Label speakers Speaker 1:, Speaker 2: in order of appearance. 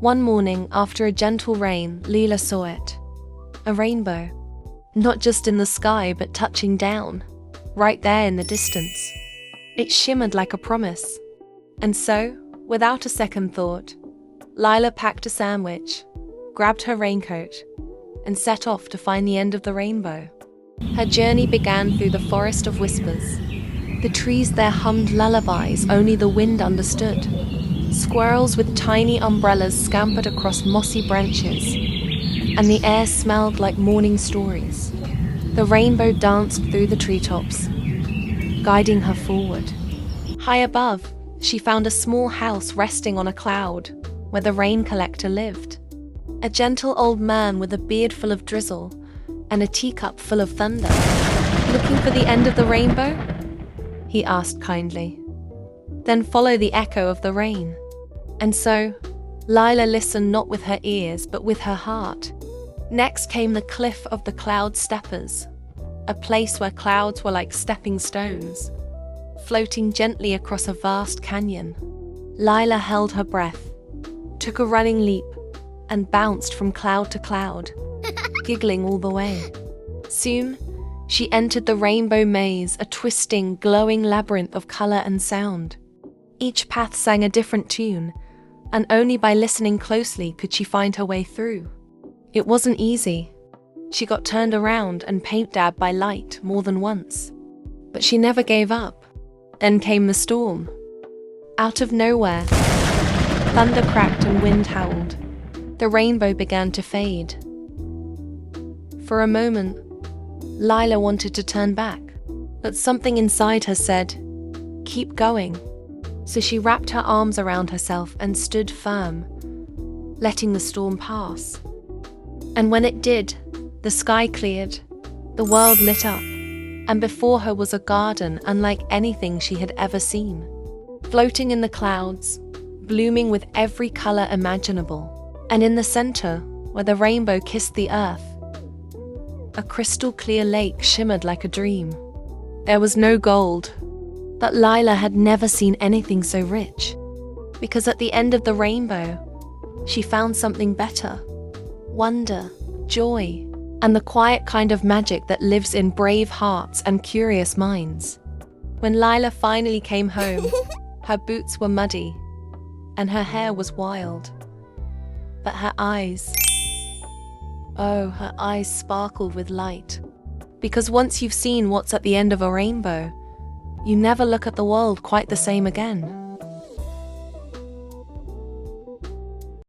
Speaker 1: One morning, after a gentle rain, Leela saw it. A rainbow. Not just in the sky, but touching down, right there in the distance. It shimmered like a promise. And so, without a second thought, Leela packed a sandwich, grabbed her raincoat, and set off to find the end of the rainbow. Her journey began through the forest of whispers. The trees there hummed lullabies only the wind understood. Squirrels with tiny umbrellas scampered across mossy branches, and the air smelled like morning stories. The rainbow danced through the treetops, guiding her forward. High above, she found a small house resting on a cloud, where the rain collector lived. A gentle old man with a beard full of drizzle and a teacup full of thunder. "Looking for the end of the rainbow?" he asked kindly. "Then follow the echo of the rain." And so, Leela listened not with her ears, but with her heart. Next came the cliff of the Cloud Steppers, a place where clouds were like stepping stones, floating gently across a vast canyon. Leela held her breath, took a running leap, and bounced from cloud to cloud, giggling all the way. Soon, she entered the rainbow maze, a twisting, glowing labyrinth of color and sound. Each path sang a different tune, and only by listening closely could she find her way through. It wasn't easy. She got turned around and paint-dabbed by light more than once. But she never gave up. Then came the storm. Out of nowhere, thunder cracked and wind howled. The rainbow began to fade. For a moment, Leela wanted to turn back, but something inside her said, "Keep going." So she wrapped her arms around herself and stood firm, letting the storm pass. And when it did, the sky cleared, the world lit up, and before her was a garden unlike anything she had ever seen. Floating in the clouds, blooming with every color imaginable. And in the center, where the rainbow kissed the earth, a crystal clear lake shimmered like a dream. There was no gold, but Leela had never seen anything so rich. Because at the end of the rainbow, she found something better. Wonder, joy, and the quiet kind of magic that lives in brave hearts and curious minds. When Leela finally came home, her boots were muddy, and her hair was wild. But her eyes, her eyes sparkled with light. Because once you've seen what's at the end of a rainbow, you never look at the world quite the same again.